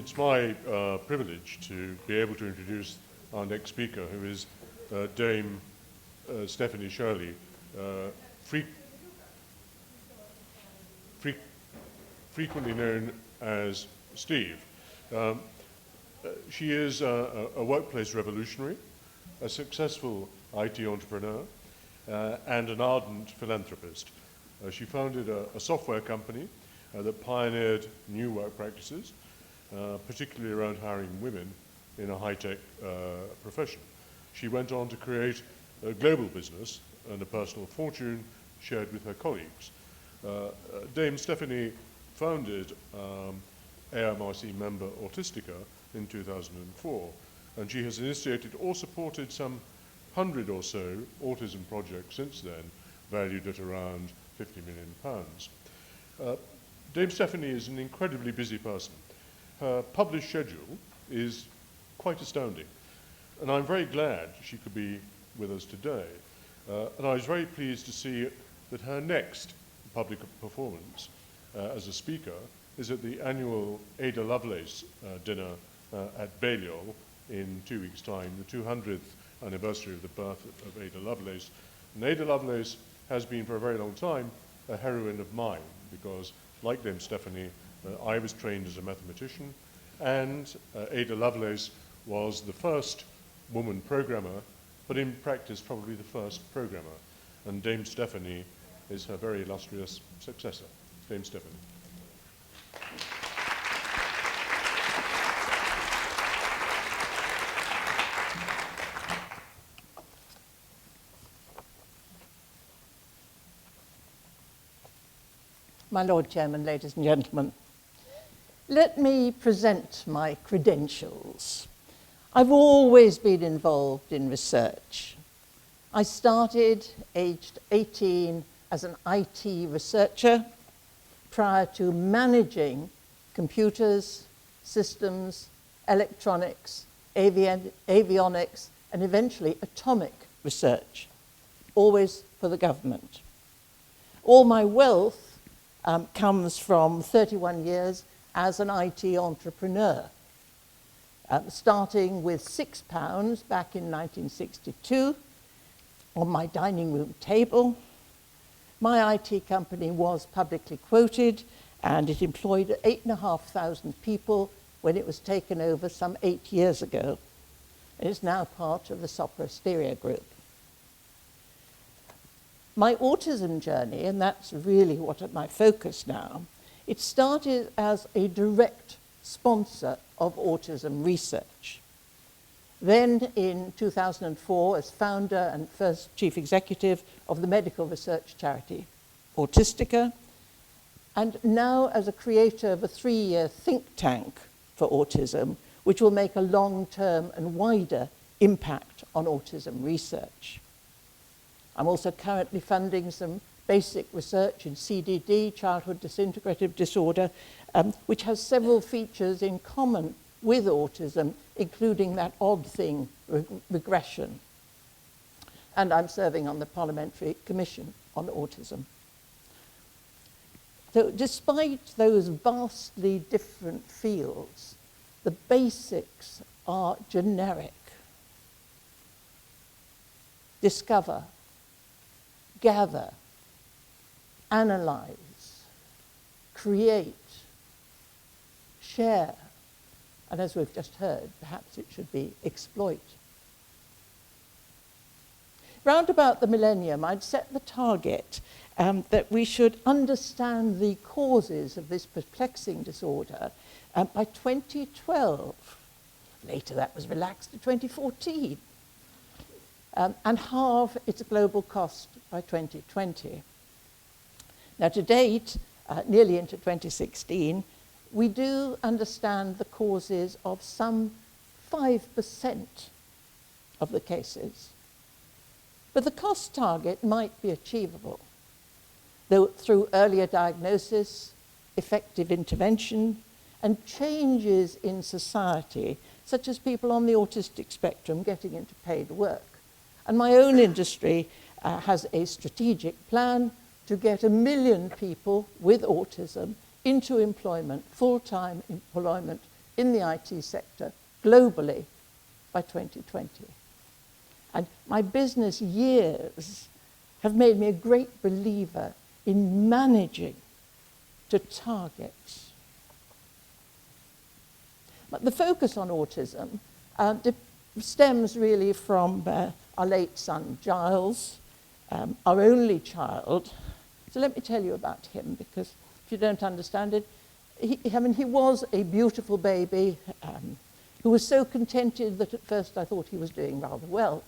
It's my privilege to be able to introduce our next speaker, who is Dame Stephanie Shirley, frequently known as Steve. She is a workplace revolutionary, a successful IT entrepreneur, and an ardent philanthropist. She founded a software company that pioneered new work practices, particularly around hiring women in a high-tech profession. She went on to create a global business and a personal fortune shared with her colleagues. Dame Stephanie founded AMRC member Autistica in 2004, and she has initiated or supported some 100 or so autism projects since then, valued at around £50 million. Dame Stephanie is an incredibly busy person. Her published schedule is quite astounding, and I'm very glad she could be with us today. And I was very pleased to see that her next public performance as a speaker is at the annual Ada Lovelace dinner at Balliol in 2 weeks' time, the 200th anniversary of the birth of Ada Lovelace. And Ada Lovelace has been for a very long time a heroine of mine, because like Dame Stephanie, I was trained as a mathematician, and Ada Lovelace was the first woman programmer, but in practice probably the first programmer. And Dame Stephanie is her very illustrious successor. Dame Stephanie. My Lord Chairman, ladies and gentlemen, let me present my credentials. I've always been involved in research. I started aged 18 as an IT researcher prior to managing computers, systems, electronics, avionics, and eventually atomic research, always for the government. All my wealth comes from 31 years as an IT entrepreneur, starting with £6 back in 1962 on my dining room table. My IT company was publicly quoted, and it employed 8,500 people when it was taken over some 8 years ago. It is now part of the Sopra Steria Group. My autism journey, and that's really what at my focus now, it started as a direct sponsor of autism research. Then in 2004, as founder and first chief executive of the medical research charity Autistica, and now as a creator of a 3-year think tank for autism, which will make a long-term and wider impact on autism research. I'm also currently funding some basic research in CDD, childhood disintegrative disorder, which has several features in common with autism, including that odd thing, regression. And I'm serving on the Parliamentary Commission on Autism. So despite those vastly different fields, the basics are generic. Discover, gather, analyze, create, share, and as we've just heard, perhaps it should be exploit. Round about the millennium, I'd set the target that we should understand the causes of this perplexing disorder by 2012. Later that was relaxed to 2014. And halve its global cost by 2020. Now, to date, nearly into 2016, we do understand the causes of some 5% of the cases. But the cost target might be achievable, though through earlier diagnosis, effective intervention, and changes in society, such as people on the autistic spectrum getting into paid work. And my own industry has a strategic plan to get 1 million people with autism into employment, full-time employment, in the IT sector globally by 2020. And my business years have made me a great believer in managing to targets. But the focus on autism stems really from our late son, Giles, our only child. So let me tell you about him, because if you don't understand it, he was a beautiful baby who was so contented that at first I thought he was doing rather well.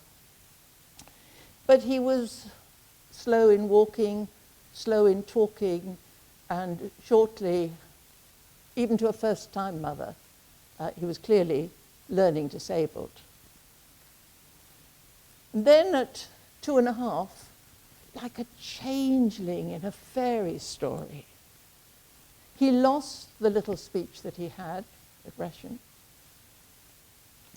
But he was slow in walking, slow in talking, and shortly, even to a first-time mother, he was clearly learning disabled. And then at 2.5, like a changeling in a fairy story, he lost the little speech that he had, aggression,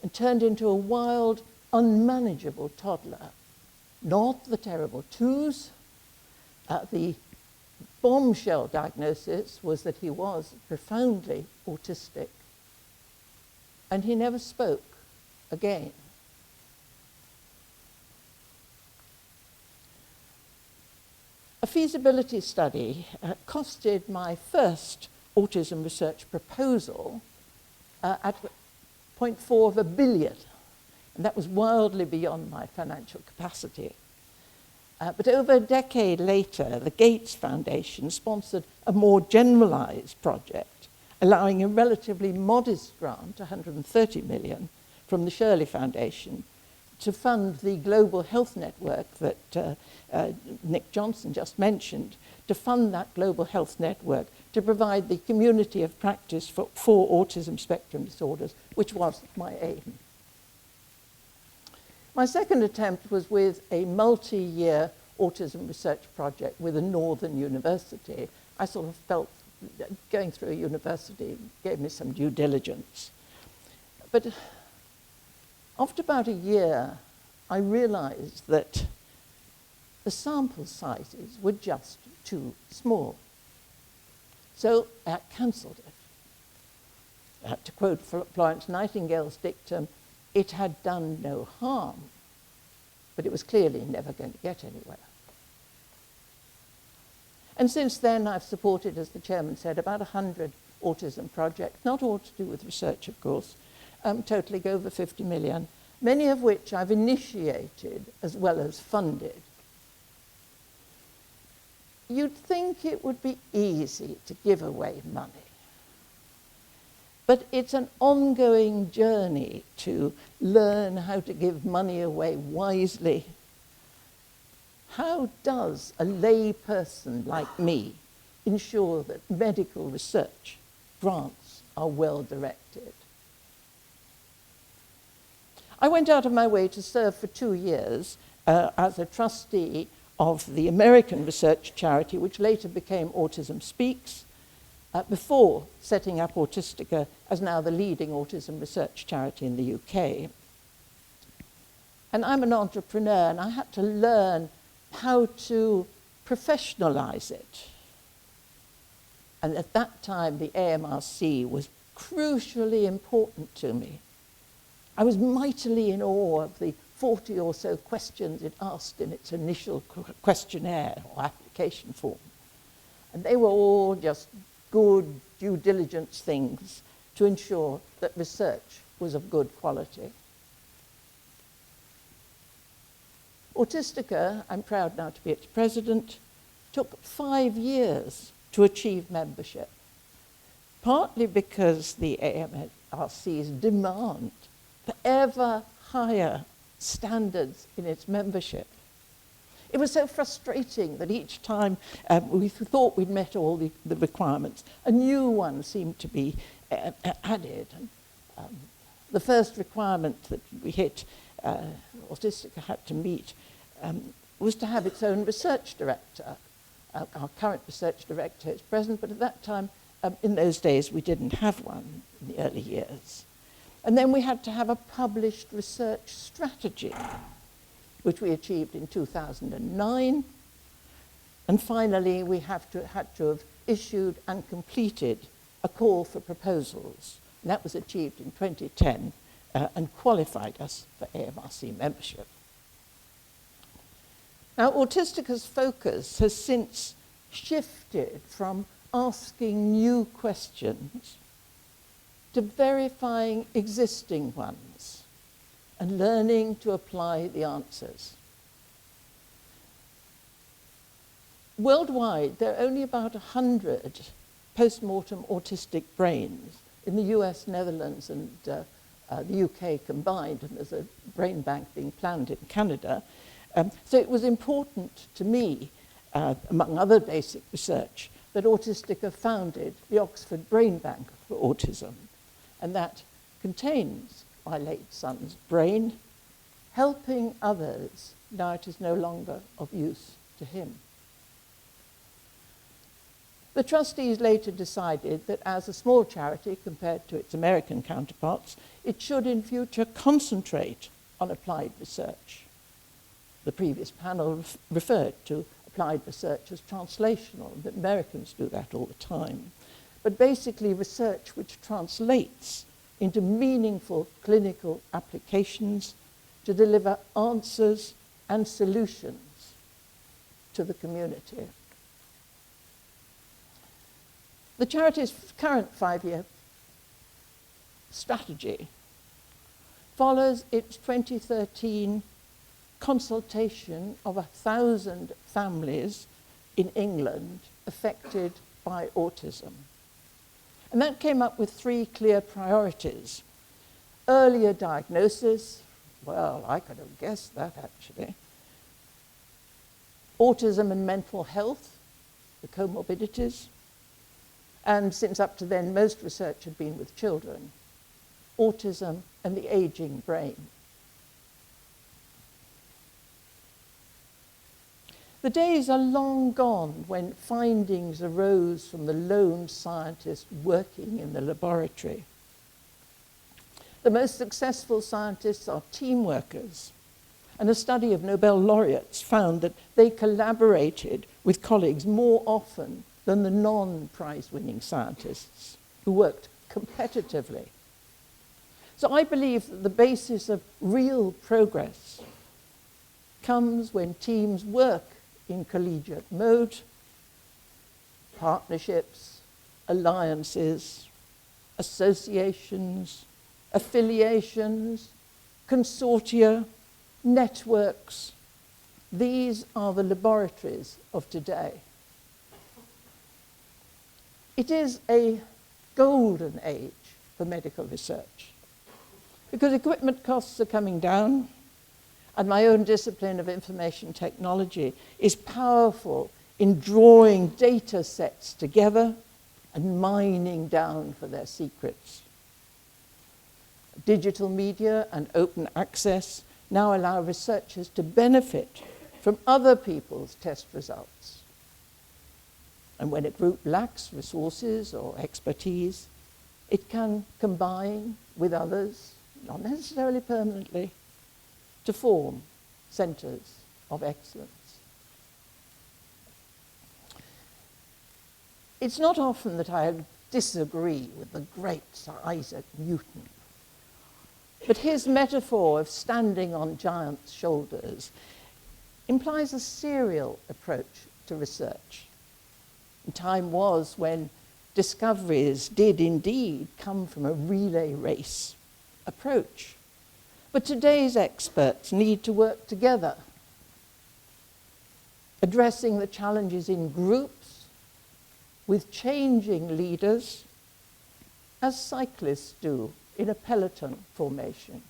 and turned into a wild, unmanageable toddler. Not the terrible twos. The bombshell diagnosis was that he was profoundly autistic, and he never spoke again. A feasibility study costed my first autism research proposal at 0.4 billion, and that was wildly beyond my financial capacity. But over a decade later, the Gates Foundation sponsored a more generalized project, allowing a relatively modest grant, 130 million, from the Shirley Foundation to fund the global health network that Nick Johnson just mentioned, to fund that global health network, to provide the community of practice for autism spectrum disorders, which was my aim. My second attempt was with a multi-year autism research project with a northern university. I sort of felt going through a university gave me some due diligence. But after about a year, I realized that the sample sizes were just too small. So I cancelled it. To quote Florence Nightingale's dictum, it had done no harm, but it was clearly never going to get anywhere. And since then, I've supported, as the chairman said, about 100 autism projects, not all to do with research, of course, totaling over 50 million, many of which I've initiated as well as funded. You'd think it would be easy to give away money. But it's an ongoing journey to learn how to give money away wisely. How does a lay person like me ensure that medical research grants are well directed? I went out of my way to serve for 2 years as a trustee of the American research charity, which later became Autism Speaks, before setting up Autistica as now the leading autism research charity in the UK. And I'm an entrepreneur, and I had to learn how to professionalize it. And at that time, the AMRC was crucially important to me. I was mightily in awe of the 40 or so questions it asked in its initial questionnaire or application form. And they were all just good due diligence things to ensure that research was of good quality. Autistica, I'm proud now to be its president, took 5 years to achieve membership, partly because the AMRC's demand for ever higher standards in its membership. It was so frustrating that each time we thought we'd met all the requirements, a new one seemed to be added. The first requirement that we hit, Autistica had to meet, was to have its own research director. Our current research director is present, but at that time, in those days, we didn't have one in the early years. And then we had to have a published research strategy, which we achieved in 2009. And finally, we had to have issued and completed a call for proposals, And that was achieved in 2010 and qualified us for AMRC membership. Now, Autistica's focus has since shifted from asking new questions to verifying existing ones and learning to apply the answers. Worldwide, there are only about 100 post-mortem autistic brains in the US, Netherlands, and the UK combined, and there's a brain bank being planned in Canada. So it was important to me, among other basic research, that Autistica founded the Oxford Brain Bank for Autism, and that contains my late son's brain, helping others now it is no longer of use to him. The trustees later decided that as a small charity compared to its American counterparts, it should in future concentrate on applied research. The previous panel referred to applied research as translational. The Americans do that all the time. But basically research which translates into meaningful clinical applications to deliver answers and solutions to the community. The charity's current 5-year strategy follows its 2013 consultation of 1,000 families in England affected by autism. And that came up with 3 clear priorities. Earlier diagnosis, well, I could have guessed that actually. Autism and mental health, the comorbidities. And since up to then, most research had been with children, autism and the aging brain. The days are long gone when findings arose from the lone scientist working in the laboratory. The most successful scientists are team workers, and a study of Nobel laureates found that they collaborated with colleagues more often than the non-prize-winning scientists who worked competitively. So I believe that the basis of real progress comes when teams work in collegiate mode, partnerships, alliances, associations, affiliations, consortia, networks. These are the laboratories of today. It is a golden age for medical research because equipment costs are coming down, and my own discipline of information technology is powerful in drawing data sets together and mining down for their secrets. Digital media and open access now allow researchers to benefit from other people's test results. And when a group lacks resources or expertise, it can combine with others, not necessarily permanently, to form centers of excellence. It's not often that I disagree with the great Sir Isaac Newton, but his metaphor of standing on giants' shoulders implies a serial approach to research. And time was when discoveries did indeed come from a relay race approach. But today's experts need to work together, addressing the challenges in groups with changing leaders, as cyclists do in a peloton formation.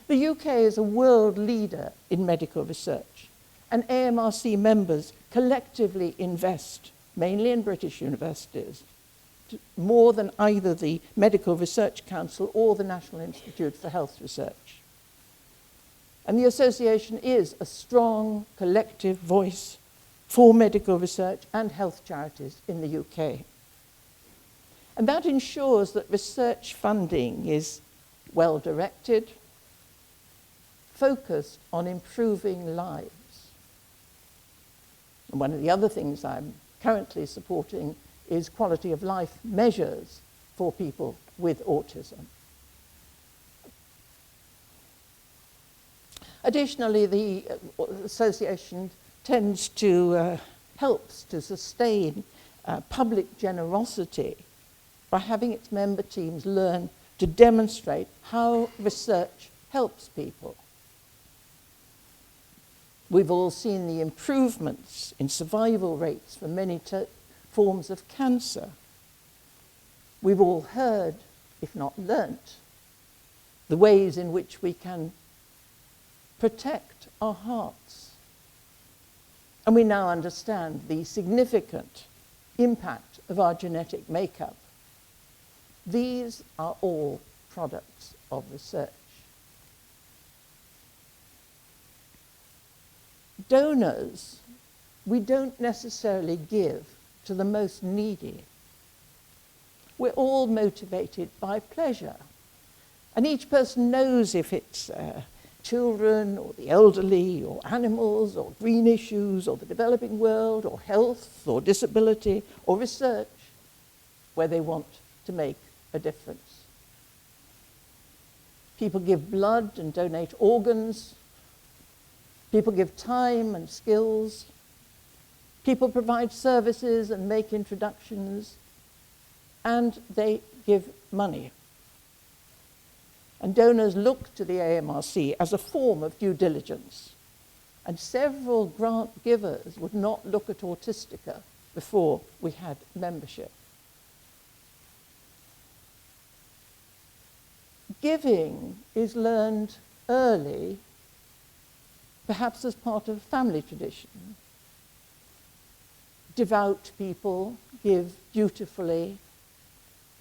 The UK is a world leader in medical research, and AMRC members collectively invest, mainly in British universities, more than either the Medical Research Council or the National Institute for Health Research. And the association is a strong collective voice for medical research and health charities in the UK. And that ensures that research funding is well directed, focused on improving lives. And one of the other things I'm currently supporting is quality of life measures for people with autism. Additionally, the association tends to helps to sustain public generosity by having its member teams learn to demonstrate how research helps people. We've all seen the improvements in survival rates for many forms of cancer. We've all heard, if not learnt, the ways in which we can protect our hearts. And we now understand the significant impact of our genetic makeup. These are all products of research. Donors, we don't necessarily give to the most needy. We're all motivated by pleasure. And each person knows if it's children or the elderly or animals or green issues or the developing world or health or disability or research where they want to make a difference. People give blood and donate organs. People give time and skills. People provide services and make introductions. And they give money. And donors look to the AMRC as a form of due diligence. And several grant givers would not look at Autistica before we had membership. Giving is learned early, perhaps as part of family tradition. Devout people give dutifully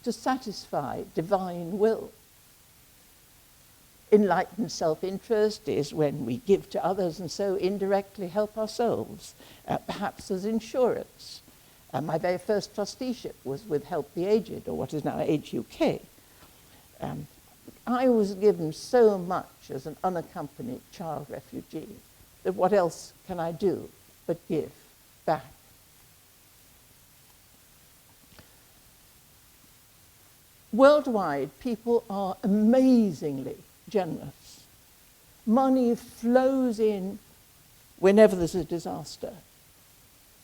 to satisfy divine will. Enlightened self-interest is when we give to others and so indirectly help ourselves, perhaps as insurance. My very first trusteeship was with Help the Aged, or what is now Age UK. I was given so much as an unaccompanied child refugee that what else can I do but give back? Worldwide, people are amazingly generous. Money flows in whenever there's a disaster.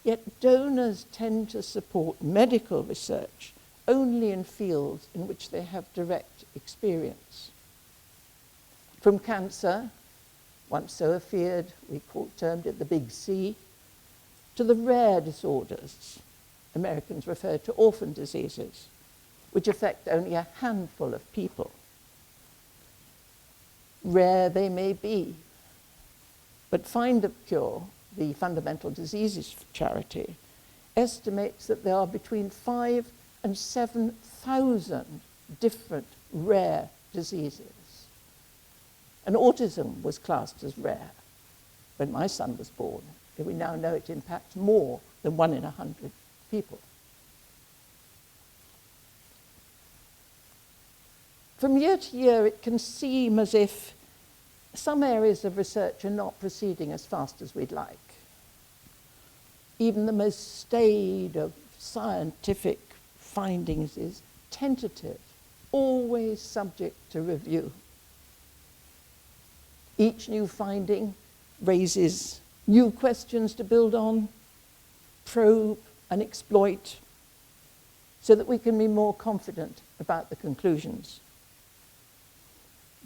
Yet donors tend to support medical research only in fields in which they have direct experience. From cancer, once so feared, we termed it the big C, to the rare disorders, Americans refer to orphan diseases, which affect only a handful of people. Rare they may be, but Find a Cure, the fundamental diseases charity, estimates that there are between 5,000 and 7,000 different rare diseases. And autism was classed as rare when my son was born. We now know it impacts more than 1 in 100 people. From year to year, it can seem as if some areas of research are not proceeding as fast as we'd like. Even the most staid of scientific findings is tentative, always subject to review. Each new finding raises new questions to build on, probe and exploit, so that we can be more confident about the conclusions.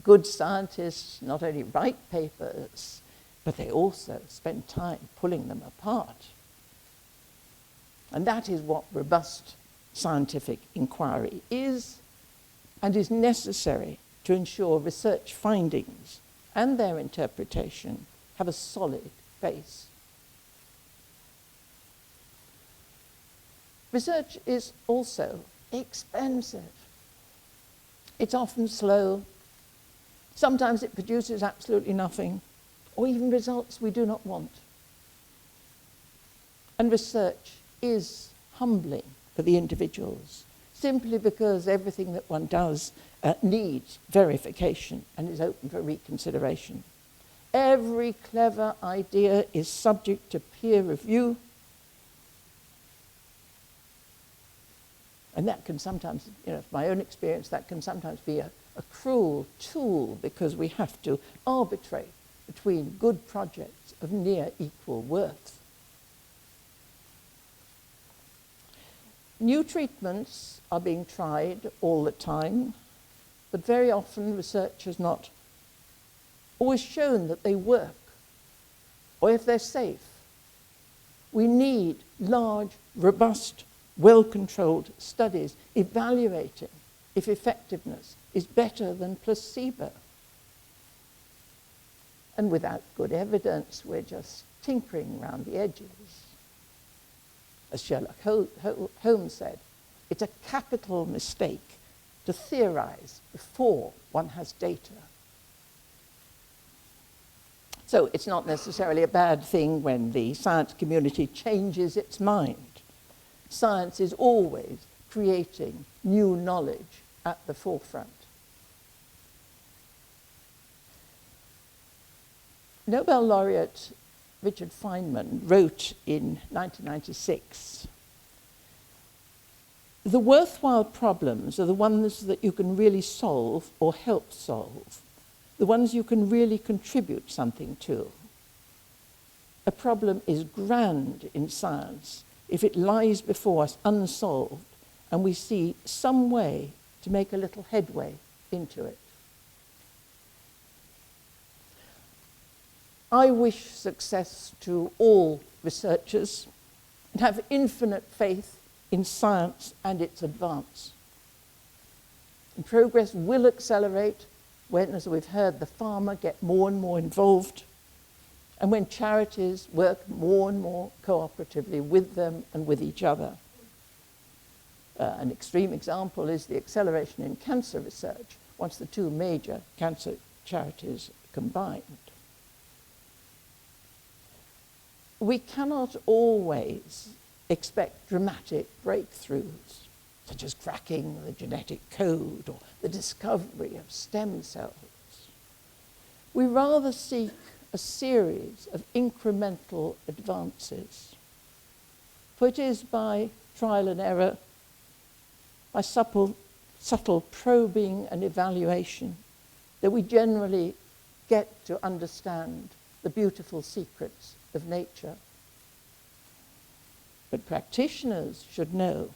Good scientists not only write papers, but they also spend time pulling them apart. And that is what robust scientific inquiry is, and is necessary to ensure research findings and their interpretation have a solid base. Research is also expensive. It's often slow. Sometimes it produces absolutely nothing, or even results we do not want. And research is humbling for the individuals, simply because everything that one does needs verification and is open for reconsideration. Every clever idea is subject to peer review. And that can sometimes, you know, from my own experience, that can sometimes be a cruel tool because we have to arbitrate between good projects of near equal worth. New treatments are being tried all the time, but very often research has not always shown that they work or if they're safe. We need large, robust, well-controlled studies evaluating if effectiveness is better than placebo. And without good evidence, we're just tinkering around the edges. As Sherlock Holmes said, it's a capital mistake to theorize before one has data. So it's not necessarily a bad thing when the science community changes its mind. Science is always creating new knowledge at the forefront. Nobel laureate Richard Feynman wrote in 1996, "The worthwhile problems are the ones that you can really solve or help solve, the ones you can really contribute something to. A problem is grand in science if it lies before us unsolved and we see some way to make a little headway into it." I wish success to all researchers and have infinite faith in science and its advance. And progress will accelerate when, as we've heard, the farmer get more and more involved, and when charities work more and more cooperatively with them and with each other. An extreme example is the acceleration in cancer research once the two major cancer charities combined. We cannot always expect dramatic breakthroughs, such as cracking the genetic code or the discovery of stem cells. We rather seek a series of incremental advances. For it is by trial and error, by subtle probing and evaluation, that we generally get to understand the beautiful secrets of nature. But practitioners should know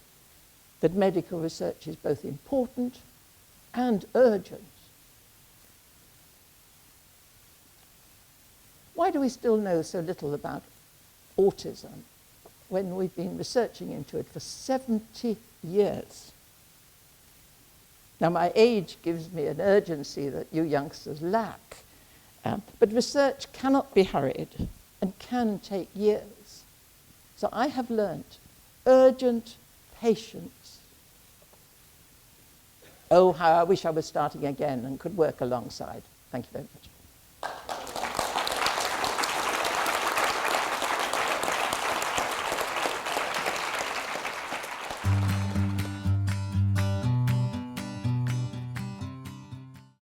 that medical research is both important and urgent. Why do we still know so little about autism when we've been researching into it for 70 years? Now, my age gives me an urgency that you youngsters lack, but research cannot be hurried and can take years. So I have learnt urgent patience. Oh, how I wish I was starting again and could work alongside. Thank you very much.